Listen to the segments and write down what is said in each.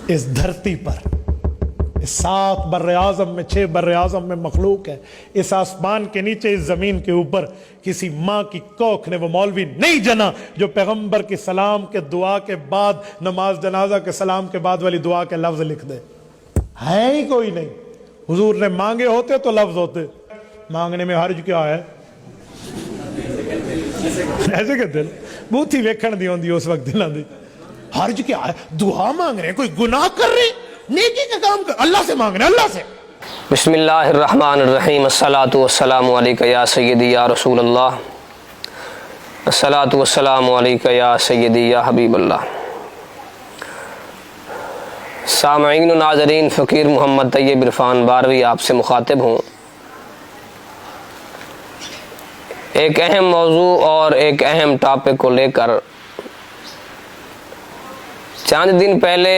اس دھرتی پر، اس 7 بر اعظم میں 6 بر اعظم میں مخلوق ہے، اس آسمان کے نیچے، اس زمین کے اوپر کسی ماں کی کوکھ نے وہ مولوی نہیں جنا جو پیغمبر کی سلام کے دعا کے بعد، نماز جنازہ کے سلام کے بعد والی دعا کے لفظ لکھ دے، ہے ہی کوئی نہیں۔ حضور نے مانگے ہوتے تو لفظ ہوتے۔ مانگنے میں حرج کیا ہے؟ ایسے کہتے ہیں بہت ہی ویکھن دی ہوندی اس وقت دلاں دی، حرج کیا ہے؟ دعا مانگ رہے ہیں، کوئی گناہ کر رہے ہیں، نیکی کا کام کر، اللہ سے مانگ رہے ہیں، اللہ سے۔ بسم اللہ الرحمن الرحیم، الصلاۃ والسلام علیک یا سیدی یا رسول اللہ، الصلاۃ والسلام علیک یا سیدی یا حبیب اللہ۔ سامعین و ناظرین، فقیر محمد طیب عرفان باروی آپ سے مخاطب ہوں۔ ایک اہم موضوع اور ایک اہم ٹاپک کو لے کر چند دن پہلے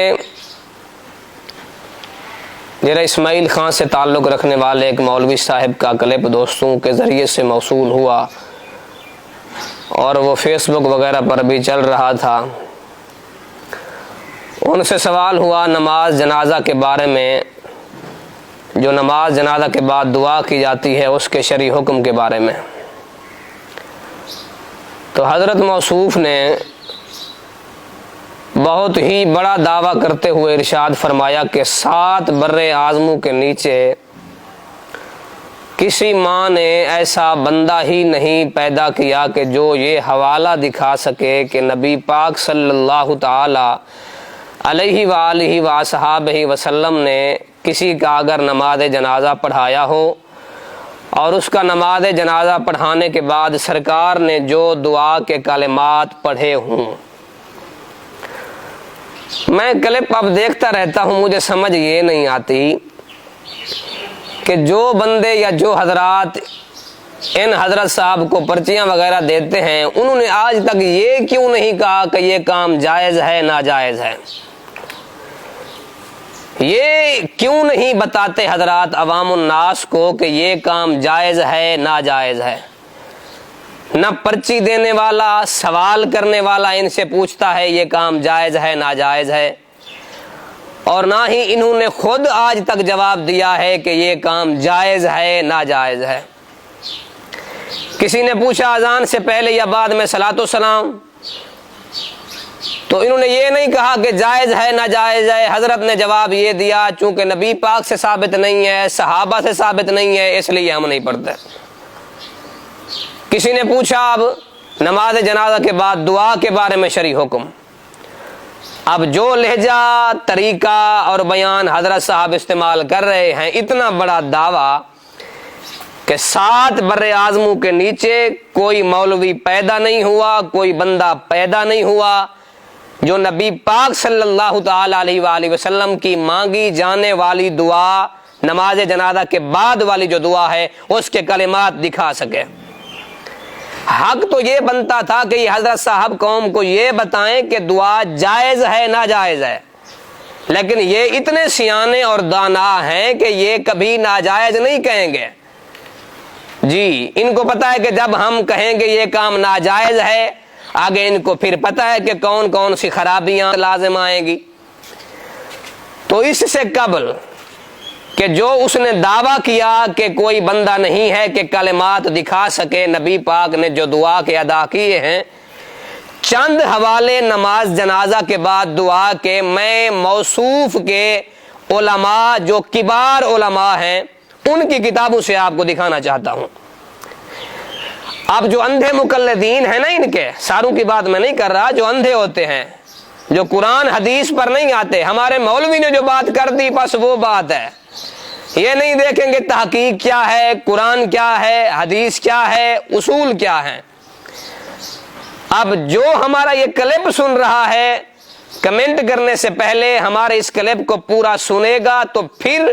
ڈیرہ اسماعیل خان سے تعلق رکھنے والے ایک مولوی صاحب کا کلپ دوستوں کے ذریعے سے موصول ہوا اور وہ فیس بک وغیرہ پر بھی چل رہا تھا۔ ان سے سوال ہوا نماز جنازہ کے بارے میں، جو نماز جنازہ کے بعد دعا کی جاتی ہے اس کے شرعی حکم کے بارے میں۔ تو حضرت موصوف نے بہت ہی بڑا دعویٰ کرتے ہوئے ارشاد فرمایا کہ 7 بر اعظموں کے نیچے کسی ماں نے ایسا بندہ ہی نہیں پیدا کیا کہ جو یہ حوالہ دکھا سکے کہ نبی پاک صلی اللہ تعالی علیہ وآلہ وصحابہ وسلم نے کسی کا اگر نماز جنازہ پڑھایا ہو اور اس کا نماز جنازہ پڑھانے کے بعد سرکار نے جو دعا کے کلمات پڑھے ہوں۔ میں کلپ اب دیکھتا رہتا ہوں، مجھے سمجھ یہ نہیں آتی کہ جو بندے یا جو حضرات ان حضرت صاحب کو پرچیاں وغیرہ دیتے ہیں، انہوں نے آج تک یہ کیوں نہیں کہا کہ یہ کام جائز ہے ناجائز ہے؟ یہ کیوں نہیں بتاتے حضرات عوام الناس کو کہ یہ کام جائز ہے ناجائز ہے؟ نہ پرچی دینے والا، سوال کرنے والا ان سے پوچھتا ہے یہ کام جائز ہے ناجائز ہے، اور نہ ہی انہوں نے خود آج تک جواب دیا ہے کہ یہ کام جائز ہے ناجائز ہے۔ کسی نے پوچھا اذان سے پہلے یا بعد میں صلاۃ و سلام، تو انہوں نے یہ نہیں کہا کہ جائز ہے ناجائز ہے، حضرت نے جواب یہ دیا چونکہ نبی پاک سے ثابت نہیں ہے، صحابہ سے ثابت نہیں ہے، اس لیے ہم نہیں پڑھتے۔ کسی نے پوچھا اب نماز جنازہ کے بعد دعا کے بارے میں شرعی حکم، اب جو لہجہ، طریقہ اور بیان حضرت صاحب استعمال کر رہے ہیں، اتنا بڑا دعویٰ کہ 7 بر اعظموں کے نیچے کوئی مولوی پیدا نہیں ہوا، کوئی بندہ پیدا نہیں ہوا جو نبی پاک صلی اللہ تعالی علیہ وآلہ وسلم کی مانگی جانے والی دعا، نماز جنازہ کے بعد والی جو دعا ہے اس کے کلمات دکھا سکے۔ حق تو یہ بنتا تھا کہ یہ حضرت صاحب قوم کو یہ بتائیں کہ دعا جائز ہے ناجائز ہے، لیکن یہ اتنے سیانے اور دانا ہیں کہ یہ کبھی ناجائز نہیں کہیں گے۔ جی، ان کو پتا ہے کہ جب ہم کہیں گے یہ کام ناجائز ہے، آگے ان کو پھر پتا ہے کہ کون کون سی خرابیاں لازم آئیں گی۔ تو اس سے قبل کہ جو اس نے دعویٰ کیا کہ کوئی بندہ نہیں ہے کہ کلمات دکھا سکے، نبی پاک نے جو دعا کے ادا کیے ہیں، چند حوالے نماز جنازہ کے بعد دعا کے میں موصوف کے علماء جو کبار علماء ہیں ان کی کتابوں سے آپ کو دکھانا چاہتا ہوں۔ اب جو اندھے مقلدین ہیں نا، ان کے ساروں کی بات میں نہیں کر رہا، جو اندھے ہوتے ہیں، جو قرآن حدیث پر نہیں آتے، ہمارے مولوی نے جو بات کر دی بس وہ بات ہے، یہ نہیں دیکھیں گے تحقیق کیا ہے، قرآن کیا ہے، حدیث کیا ہے، اصول کیا ہے۔ اب جو ہمارا یہ کلپ سن رہا ہے، کمنٹ کرنے سے پہلے ہمارے اس کلپ کو پورا سنے گا تو پھر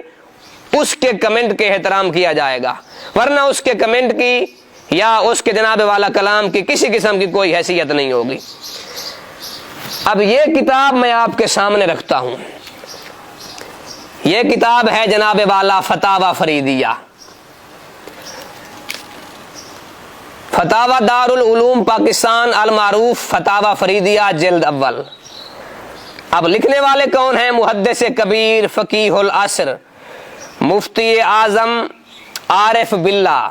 اس کے کمنٹ کے احترام کیا جائے گا، ورنہ اس کے کمنٹ کی یا اس کے جناب والا کلام کی کسی قسم کی کوئی حیثیت نہیں ہوگی۔ اب یہ کتاب میں آپ کے سامنے رکھتا ہوں، یہ کتاب ہے جناب والا فتاوی فریدیہ، فتاوی دار العلوم پاکستان، المعروف فتاوی فریدیہ، جلد اول۔ اب لکھنے والے کون ہیں؟ محدث کبیر فقیہ العصر مفتی اعظم عارف باللہ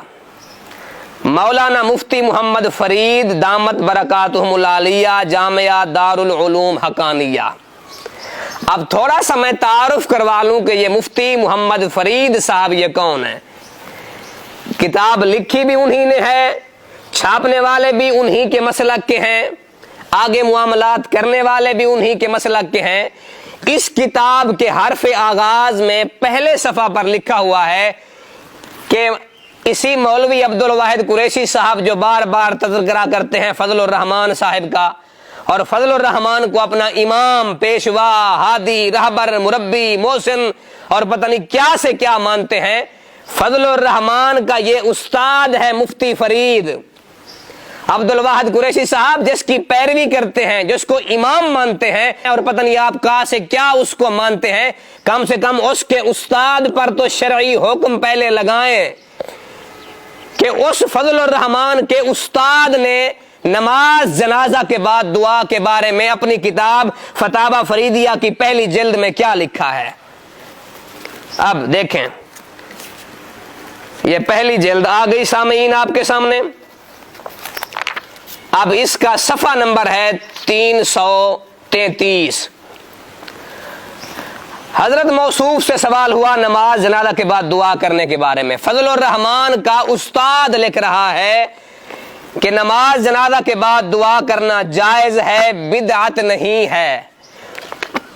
مولانا مفتی محمد فرید دامت برکاتہم العالیہ جامعہ دارالعلوم حقانیہ۔ اب تھوڑا سا میں تعارف کروا لوں کہ یہ مفتی محمد فرید صاحب یہ کون ہیں۔ کتاب لکھی بھی انہی نے ہے، چھاپنے والے بھی انہی کے مسلک کے ہیں، آگے معاملات کرنے والے بھی انہی کے مسلک کے ہیں۔ اس کتاب کے حرف آغاز میں پہلے صفحہ پر لکھا ہوا ہے کہ اسی مولوی عبد الواحد قریشی صاحب جو بار بار تذکرہ کرتے ہیں فضل الرحمان صاحب کا، اور فضل الرحمان کو اپنا امام، پیشوا، ہادی، رہبر، مربی، محسن اور پتہ نہیں کیا سے کیا مانتے ہیں، فضل الرحمان کا یہ استاد ہے مفتی فرید عبد الواحد قریشی صاحب، جس کی پیروی کرتے ہیں، جس کو امام مانتے ہیں، اور پتہ نہیں آپ کہاں سے کیا اس کو مانتے ہیں، کم سے کم اس کے استاد پر تو شرعی حکم پہلے لگائیں کہ اس فضل الرحمان کے استاد نے نماز جنازہ کے بعد دعا کے بارے میں اپنی کتاب فتاوی فریدیہ کی پہلی جلد میں کیا لکھا ہے۔ اب دیکھیں، یہ پہلی جلد آ گئی سامعین آپ کے سامنے۔ اب اس کا صفحہ نمبر ہے 333۔ حضرت موصوف سے سوال ہوا نماز جنازہ کے بعد دعا کرنے کے بارے میں۔ فضل الرحمان کا استاد لکھ رہا ہے کہ نماز جنازہ کے بعد دعا کرنا جائز ہے، بدعت نہیں ہے۔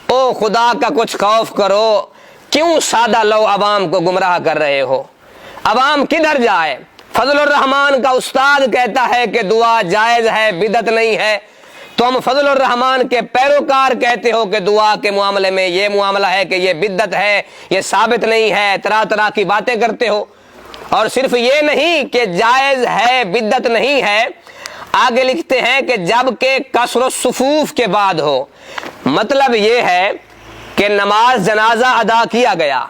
او خدا کا کچھ خوف کرو، کیوں سادہ لو عوام کو گمراہ کر رہے ہو؟ عوام کدھر جائے؟ فضل الرحمان کا استاد کہتا ہے کہ دعا جائز ہے، بدعت نہیں ہے، تم فضل الرحمان کے پیروکار کہتے ہو کہ دعا کے معاملے میں یہ معاملہ ہے کہ یہ بدعت ہے، یہ ثابت نہیں ہے، طرح طرح کی باتیں کرتے ہو۔ اور صرف یہ نہیں کہ جائز ہے، بدعت نہیں ہے، آگے لکھتے ہیں کہ جب کہ کثر الصفوف کے بعد ہو، مطلب یہ ہے کہ نماز جنازہ ادا کیا گیا،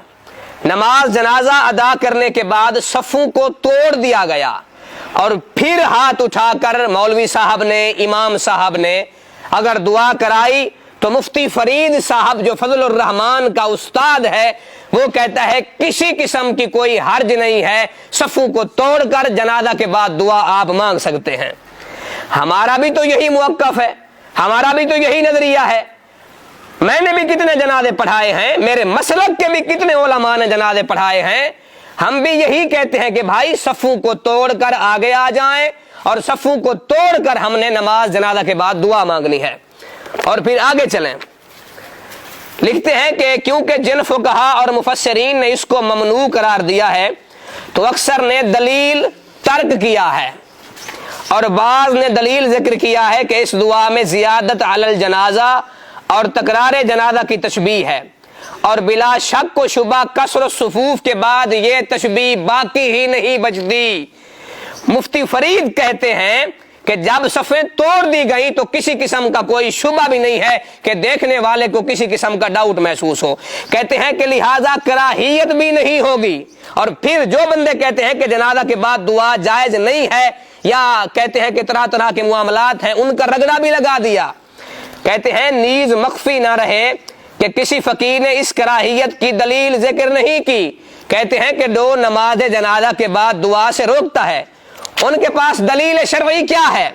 نماز جنازہ ادا کرنے کے بعد صفوں کو توڑ دیا گیا، اور پھر ہاتھ اٹھا کر مولوی صاحب نے، امام صاحب نے اگر دعا کرائی تو مفتی فرید صاحب جو فضل الرحمان کا استاد ہے وہ کہتا ہے کسی قسم کی کوئی حرج نہیں ہے، صفوں کو توڑ کر جنازہ کے بعد دعا آپ مانگ سکتے ہیں۔ ہمارا بھی تو یہی موقف ہے، ہمارا بھی تو یہی نظریہ ہے۔ میں نے بھی کتنے جنازے پڑھائے ہیں، میرے مسلک کے بھی کتنے علماء نے جنازے پڑھائے ہیں، ہم بھی یہی کہتے ہیں کہ بھائی صفوں کو توڑ کر آگے آ جائیں، اور صفوں کو توڑ کر ہم نے نماز جنازہ کے بعد دعا مانگنی ہے۔ اور پھر آگے چلیں، لکھتے ہیں کہ کیونکہ جن فقہا اور مفسرین نے اس کو ممنوع قرار دیا ہے تو اکثر نے دلیل ترک کیا ہے، اور بعض نے دلیل ذکر کیا ہے کہ اس دعا میں زیادت علی الجنازہ اور تکرار جنازہ کی تشبیہ ہے، اور بلا شک و شبہ کثر الصفوف کے بعد یہ تشبیہ باقی ہی نہیں بچتی۔ مفتی فرید کہتے ہیں کہ جب صفیں توڑ دی گئی تو کسی قسم کا کوئی شبہ بھی نہیں ہے کہ دیکھنے والے کو کسی قسم کا ڈاؤٹ محسوس ہو، کہتے ہیں کہ لہٰذا کراہیت بھی نہیں ہوگی۔ اور پھر جو بندے کہتے ہیں کہ جنازہ کے بعد دعا جائز نہیں ہے، یا کہتے ہیں کہ طرح طرح کے معاملات ہیں، ان کا رگڑا بھی لگا دیا۔ کہتے ہیں نیز مخفی نہ رہے کہ کسی فقیر نے اس کراہیت کی دلیل ذکر نہیں کی۔ کہتے ہیں کہ جو نماز جنازہ کے بعد دعا سے روکتا ہے ان کے پاس دلیل شرعی کیا ہے؟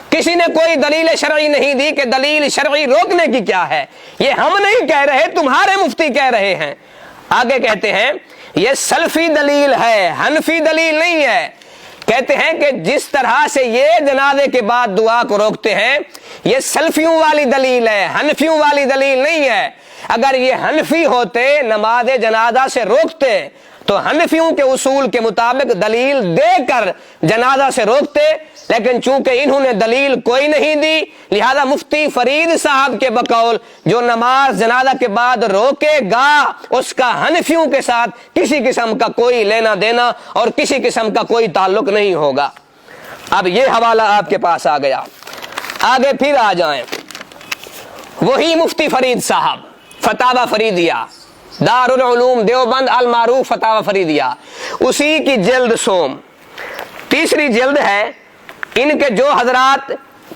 کسی نے کوئی دلیل شرعی نہیں دی کہ دلیل شرعی روکنے کی کیا ہے۔ یہ ہم نہیں کہہ رہے، تمہارے مفتی کہہ رہے ہیں۔ آگے کہتے ہیں یہ سلفی دلیل ہے، حنفی دلیل نہیں ہے۔ کہتے ہیں کہ جس طرح سے یہ جنازے کے بعد دعا کو روکتے ہیں یہ سلفیوں والی دلیل ہے، حنفیوں والی دلیل نہیں ہے۔ اگر یہ حنفی ہوتے نماز جنازہ سے روکتے تو حنفیوں کے اصول کے مطابق دلیل دے کر جنازہ سے روکتے، لیکن چونکہ انہوں نے دلیل کوئی نہیں دی لہذا مفتی فرید صاحب کے بقول جو نماز جنازہ کے بعد روکے گا اس کا حنفیوں کے ساتھ کسی قسم کا کوئی لینا دینا اور کسی قسم کا کوئی تعلق نہیں ہوگا۔ اب یہ حوالہ آپ کے پاس آ گیا، آگے پھر آ جائیں۔ وہی مفتی فرید صاحب فتاوی فریدیہ دارالعلوم دیوبند المعروف فتاوی فریدیہ، اسی کی جلد سوم تیسری جلد ہے۔ ان کے جو حضرات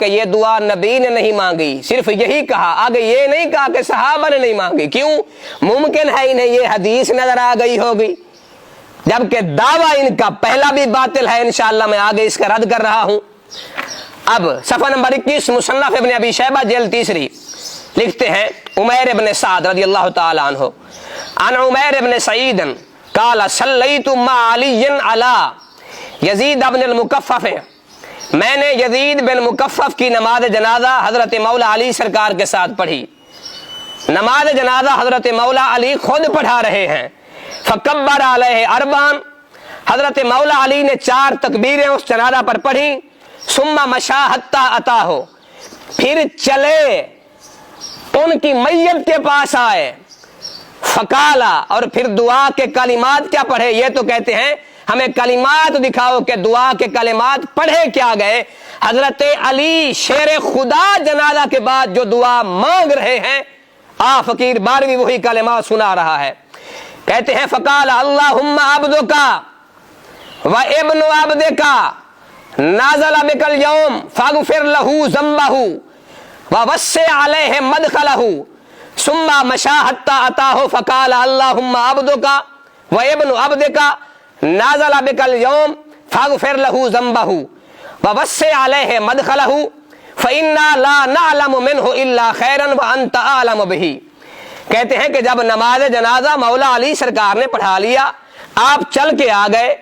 کہ یہ دعا نبی نے نہیں مانگی، صرف یہی کہا، آگے یہ نہیں کہا کہ صحابہ نے نہیں مانگی۔ کیوں؟ ممکن ہے انہیں یہ حدیث نظر آ گئی ہوگی، جبکہ دعویٰ ان کا پہلا بھی باطل ہے۔ انشاءاللہ میں آگے اس کا رد کر رہا ہوں۔ اب صفحہ نمبر 21 مصنف ابن ابی شیبہ جلد 3 لکھتے ہیں عمیر ابن سعد رضی اللہ تعالی عنہ عن عمیر ابن سعید قال صلیت مع علی علی یزید ابن المکفف، میں نے یزید بن مکفف کی نماز جنازہ حضرت مولا علی سرکار کے ساتھ پڑھی۔ نماز جنازہ حضرت مولا علی خود پڑھا رہے ہیں۔ فکبر علیہ اربعا، حضرت مولا علی نے 4 تکبیریں اس جنازہ پر پڑھی۔ ثم مشى حتى اتاه، پھر چلے ان کی میت کے پاس آئے۔ فقالا، اور پھر دعا کے کلمات کیا پڑھے؟ یہ تو کہتے ہیں ہمیں کلمات دکھاؤ کہ دعا کے کلمات پڑھے کیا گئے۔ حضرت علی شیر خدا جنازہ کے بعد جو دعا مانگ رہے ہیں، فقیر بارہویں وہی کلمات سنا رہا ہے۔ کہتے ہیں فقال اللہم عبدک و ابن عبدک نازل بک اليوم فاغفر له ذنبه ووسع علیہ مدخلہ ثم مشى حتى اتاه فقال اللهم عبدك وابن عبدك نازل بك اليوم فاغفر له ذنبه ووسع عليه مدخله فإنا لا نعلم منه الا خيرا وانت اعلم به۔ کہتے ہیں کہ جب نماز جنازہ مولا علی سرکار نے پڑھا لیا، آپ چل کے آ گئے،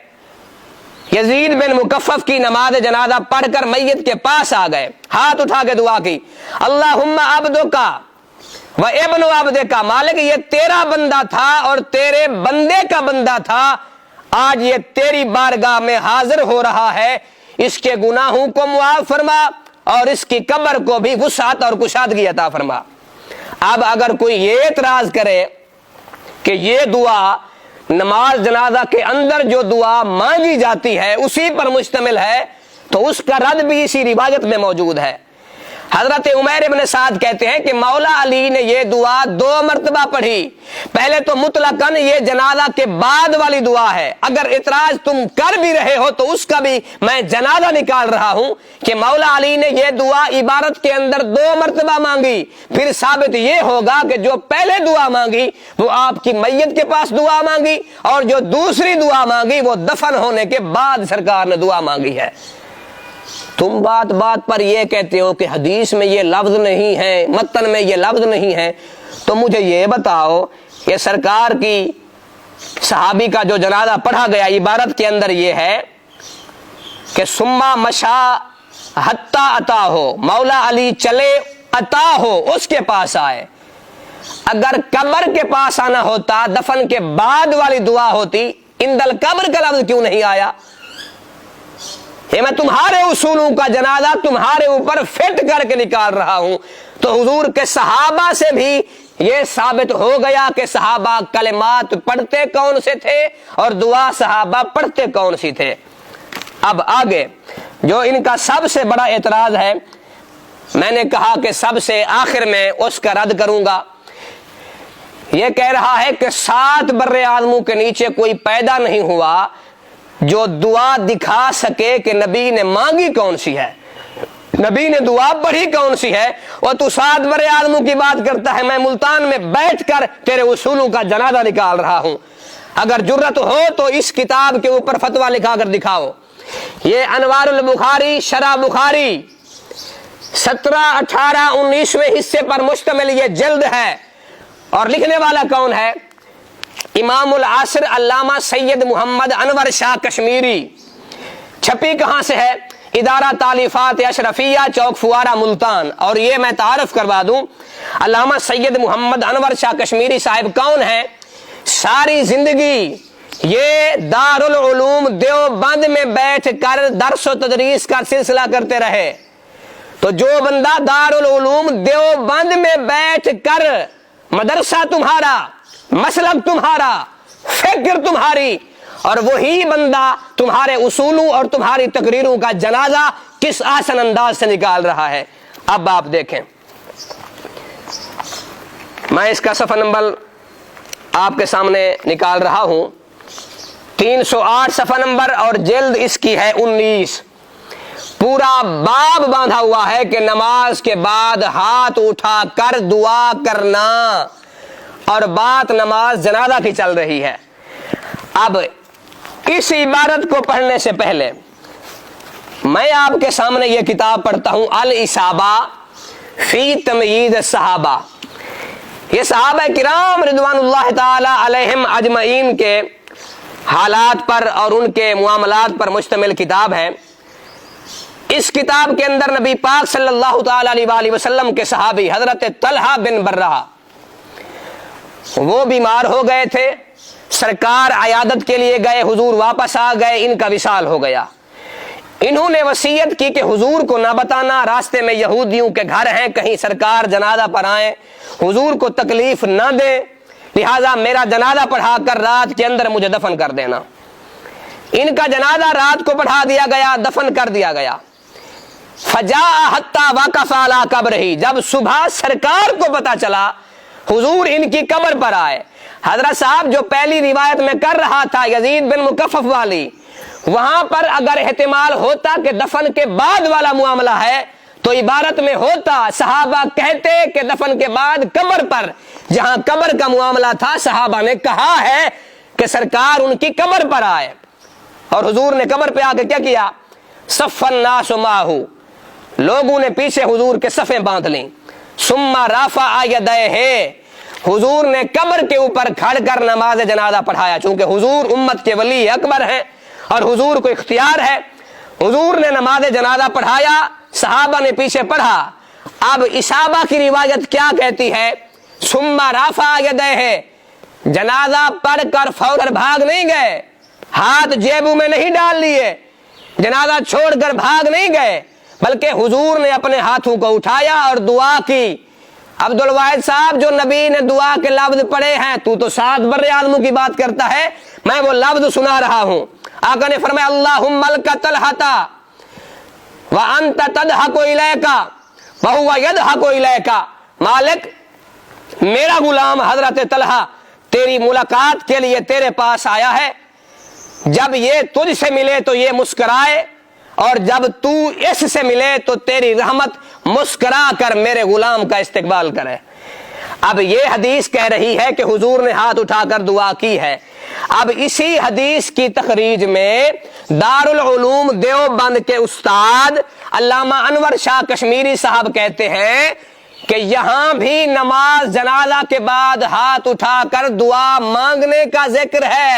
یزید بن مکفف کی نماز جنازہ پڑھ کر میت کے پاس آ گئے، ہاتھ اٹھا کے دعا کی، اللہم عبدک و ابن عبدک، مالک یہ تیرا بندہ تھا اور تیرے بندے کا بندہ تھا، آج یہ تیری بارگاہ میں حاضر ہو رہا ہے، اس کے گناہوں کو معاف فرما اور اس کی قبر کو بھی وسعت اور کشادگی عطا فرما۔ اب اگر کوئی یہ اعتراض کرے کہ یہ دعا نماز جنازہ کے اندر جو دعا مانگی جاتی ہے اسی پر مشتمل ہے، تو اس کا رد بھی اسی روایت میں موجود ہے۔ حضرت عمیر ابن سعد کہتے ہیں کہ مولا علی نے یہ دعا 2 مرتبہ پڑھی۔ پہلے تو مطلقاً یہ جنازہ کے بعد والی دعا ہے، اگر اعتراض تم کر بھی رہے ہو تو اس کا بھی میں جنازہ نکال رہا ہوں کہ مولا علی نے یہ دعا عبارت کے اندر 2 مرتبہ مانگی، پھر ثابت یہ ہوگا کہ جو پہلے دعا مانگی وہ آپ کی میت کے پاس دعا مانگی، اور جو دوسری دعا مانگی وہ دفن ہونے کے بعد سرکار نے دعا مانگی ہے۔ تم بات بات پر یہ کہتے ہو کہ حدیث میں یہ لفظ نہیں ہے، متن میں یہ لفظ نہیں ہے، تو مجھے یہ بتاؤ کہ سرکار کی صحابی کا جو جنازہ پڑھا گیا عبارت کے اندر یہ ہے کہ سما مشا حتی عطا ہو، مولا علی چلے عطا ہو اس کے پاس آئے۔ اگر قبر کے پاس آنا ہوتا، دفن کے بعد والی دعا ہوتی، عند القبر کا لفظ کیوں نہیں آیا؟ یہ میں تمہارے اصولوں کا جنازہ تمہارے اوپر فٹ کر کے نکال رہا ہوں۔ تو حضور کے صحابہ سے بھی یہ ثابت ہو گیا کہ صحابہ کلمات پڑھتے کون سے تھے اور دعا صحابہ پڑھتے کون سی تھے۔ اب آگے جو ان کا سب سے بڑا اعتراض ہے، میں نے کہا کہ سب سے آخر میں اس کا رد کروں گا، یہ کہہ رہا ہے کہ 7 بر اعظموں کے نیچے کوئی پیدا نہیں ہوا جو دعا دکھا سکے کہ نبی نے مانگی کون سی ہے، نبی نے دعا پڑھی کون سی ہے، اور تو 7 بر اعظموں کی بات کرتا ہے۔ میں ملتان میں بیٹھ کر تیرے اصولوں کا جنازہ نکال رہا ہوں، اگر جرت ہو تو اس کتاب کے اوپر فتویٰ لکھا کر دکھاؤ۔ یہ انوار البخاری شرح بخاری 17، 18، 19ویں حصے پر مشتمل یہ جلد ہے، اور لکھنے والا کون ہے؟ امام العصر علامہ سید محمد انور شاہ کشمیری۔ چھپی کہاں سے ہے؟ ادارہ تالیفات اشرفیہ، چوک فوارہ، ملتان۔ اور یہ میں تعارف کروا دوں، علامہ سید محمد انور شاہ کشمیری صاحب کون ہیں؟ ساری زندگی یہ دارالعلوم دیوبند میں بیٹھ کر درس و تدریس کا سلسلہ کرتے رہے۔ تو جو بندہ دارالعلوم دیوبند میں بیٹھ کر مدرسہ تمہارا، مسلک تمہارا، فکر تمہاری، اور وہی بندہ تمہارے اصولوں اور تمہاری تقریروں کا جنازہ کس آسن انداز سے نکال رہا ہے۔ اب آپ دیکھیں، میں اس کا صفحہ نمبر آپ کے سامنے نکال رہا ہوں، 308 صفحہ نمبر، اور جلد اس کی ہے 19۔ پورا باب باندھا ہوا ہے کہ نماز کے بعد ہاتھ اٹھا کر دعا کرنا، اور بات نماز جنازہ کی چل رہی ہے۔ اب اس عبارت کو پڑھنے سے پہلے میں آپ کے سامنے یہ کتاب پڑھتا ہوں، الاصابہ فی تمییز الصحابہ۔ یہ صحابہ کرام رضوان اللہ تعالی علیہم اجمعین کے حالات پر اور ان کے معاملات پر مشتمل کتاب ہے۔ اس کتاب کے اندر نبی پاک صلی اللہ تعالی علیہ وآلہ وسلم کے صحابی حضرت طلحہ بن برہ، وہ بیمار ہو گئے تھے، سرکار عیادت کے لیے گئے، حضور واپس آ گئے، ان کا وصال ہو گیا۔ انہوں نے وصیت کی کہ حضور کو نہ بتانا، راستے میں یہودیوں کے گھر ہیں، کہیں سرکار جنازہ پر آئیں، حضور کو تکلیف نہ دے، لہذا میرا جنازہ پڑھا کر رات کے اندر مجھے دفن کر دینا۔ ان کا جنازہ رات کو پڑھا دیا گیا، دفن کر دیا گیا۔ فجاء حتی وقف علی قبرہ، جب صبح سرکار کو پتا چلا حضور ان کی قبر پر آئے، حضرت صاحب جو پہلی روایت میں کر رہا تھا یزید بن مکفف والی، وہاں پر اگر احتمال ہوتا کہ دفن کے بعد والا معاملہ ہے تو عبارت میں ہوتا، صحابہ کہتے کہ دفن کے بعد قبر پر، جہاں قبر کا معاملہ تھا صحابہ نے کہا ہے کہ سرکار ان کی قبر پر آئے، اور حضور نے قبر پہ آ کے کیا کیا؟ صف الناس معہ، لوگوں نے پیچھے حضور کے صفیں باندھ لیں۔ ثم رفع یدیہ، حضور نے قبر کے اوپر کھڑ کر نماز جنازہ پڑھایا، چونکہ حضور امت کے ولی اکبر ہیں اور حضور کو اختیار ہے۔ حضور نے نماز جنازہ پڑھایا، صحابہ نے پیچھے پڑھا۔ اب اصابہ کی روایت کیا کہتی ہے؟ ثم رفع یدیہ، جنازہ پڑھ کر فوراً بھاگ نہیں گئے، ہاتھ جیبوں میں نہیں ڈال لیے، جنازہ چھوڑ کر بھاگ نہیں گئے، بلکہ حضور نے اپنے ہاتھوں کو اٹھایا اور دعا کی۔ عبد الواحد صاحب جو نبی نے دعا کے لفظ پڑھے ہیں، تو 7 بر اعظموں کی بات کرتا ہے، میں وہ لفظ سنا رہا ہوں۔ آقا نے فرمایا اللہم لک طلحۃ وانت تضحک الیک وہو یضحک الیک، مالک میرا غلام حضرت طلحہ تیری ملاقات کے لیے تیرے پاس آیا ہے، جب یہ تجھ سے ملے تو یہ مسکرائے، اور جب تو اس سے ملے تو تیری رحمت مسکرا کر میرے غلام کا استقبال کرے۔ اب یہ حدیث کہہ رہی ہے کہ حضور نے ہاتھ اٹھا کر دعا کی ہے۔ اب اسی حدیث کی تخریج میں دارالعلوم دیوبند کے استاد علامہ انور شاہ کشمیری صاحب کہتے ہیں کہ یہاں بھی نماز جنازہ کے بعد ہاتھ اٹھا کر دعا مانگنے کا ذکر ہے۔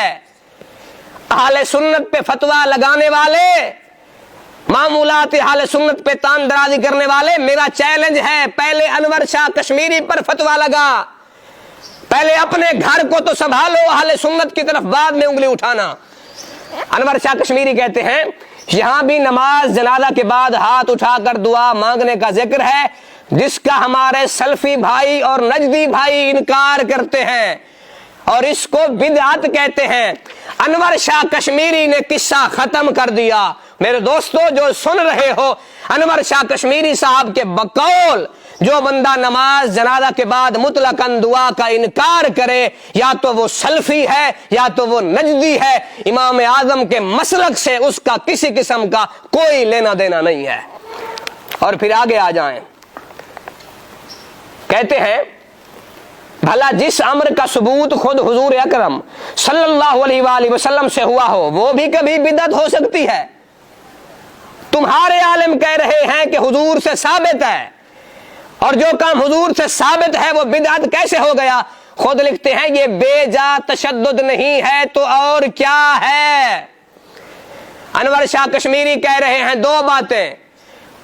اہل سنت پہ فتویٰ لگانے والے، معمولات اہل سنت پہ تان درازی کرنے والے، میرا چیلنج ہے، پہلے انور شاہ کشمیری پر فتویٰ لگا، پہلے اپنے گھر کو تو سنبھالو، اہل سنت کی طرف بعد میں انگلی اٹھانا۔ انور شاہ کشمیری کہتے ہیں یہاں بھی نماز جنازہ کے بعد ہاتھ اٹھا کر دعا مانگنے کا ذکر ہے، جس کا ہمارے سلفی بھائی اور نجدی بھائی انکار کرتے ہیں اور اس کو بدعت کہتے ہیں۔ انور شاہ کشمیری نے قصہ ختم کر دیا۔ میرے دوستو جو سن رہے ہو، انور شاہ کشمیری صاحب کے بقول جو بندہ نماز جنازہ کے بعد مطلقاً دعا کا انکار کرے، یا تو وہ سلفی ہے یا تو وہ نجدی ہے، امام اعظم کے مسلک سے اس کا کسی قسم کا کوئی لینا دینا نہیں ہے۔ اور پھر آگے آ جائیں، کہتے ہیں بھلا جس امر کا ثبوت خود حضور اکرم صلی اللہ علیہ وآلہ وسلم سے ہوا ہو، وہ بھی کبھی بدعت ہو سکتی ہے؟ تمہارے عالم کہہ رہے ہیں کہ حضور سے ثابت ہے، اور جو کام حضور سے ثابت ہے وہ بدعت کیسے ہو گیا؟ خود لکھتے ہیں یہ بے جا تشدد نہیں ہے تو اور کیا ہے؟ انور شاہ کشمیری کہہ رہے ہیں 2 باتیں۔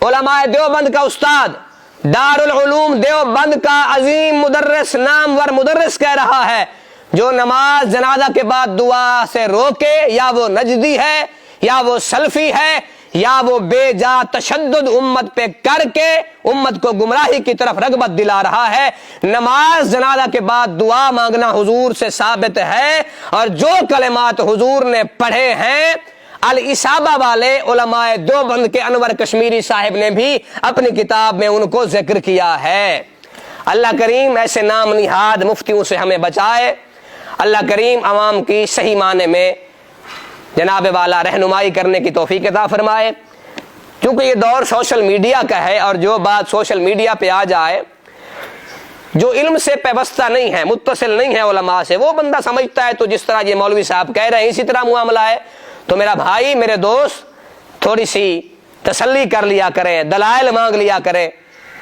علماء دیوبند کا استاد، دارالعلوم دیوبند کا عظیم مدرس، نامور مدرس کہہ رہا ہے جو نماز جنازہ کے بعد دعا سے روکے، یا وہ نجدی ہے یا وہ سلفی ہے یا وہ بے جا تشدد امت پہ کر کے امت کو گمراہی کی طرف رغبت دلا رہا ہے۔ نماز جنازہ کے بعد دعا مانگنا حضور سے ثابت ہے، اور جو کلمات حضور نے پڑھے ہیں الاصابہ والے علماء دیوبند کے انور کشمیری صاحب نے بھی اپنی کتاب میں ان کو ذکر کیا ہے۔ اللہ کریم ایسے نام نہاد مفتیوں سے ہمیں بچائے۔ اللہ کریم عوام کی صحیح معنی میں جناب والا رہنمائی کرنے کی توفیق عطا فرمائے۔ کیونکہ یہ دور سوشل میڈیا کا ہے، اور جو بات سوشل میڈیا پہ آ جائے، جو علم سے پیوستہ نہیں ہے، متصل نہیں ہے علماء سے، وہ بندہ سمجھتا ہے تو جس طرح یہ مولوی صاحب کہہ رہے ہیں اسی طرح معاملہ ہے. تو میرا بھائی، میرے دوست، تھوڑی سی تسلی کر لیا کریں، دلائل مانگ لیا کریں.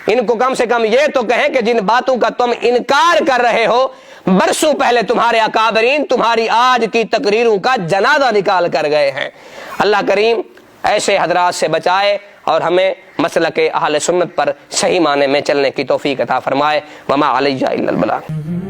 ان کو کم سے کم یہ تو کہیں کہ جن باتوں کا تم انکار کر رہے ہو، برسوں پہلے تمہارے اکابرین تمہاری آج کی تقریروں کا جنازہ نکال کر گئے ہیں. اللہ کریم ایسے حضرات سے بچائے اور ہمیں مسلک اہل سنت پر صحیح معنی میں چلنے کی توفیق عطا فرمائے. وما علیہ الا البلاغ.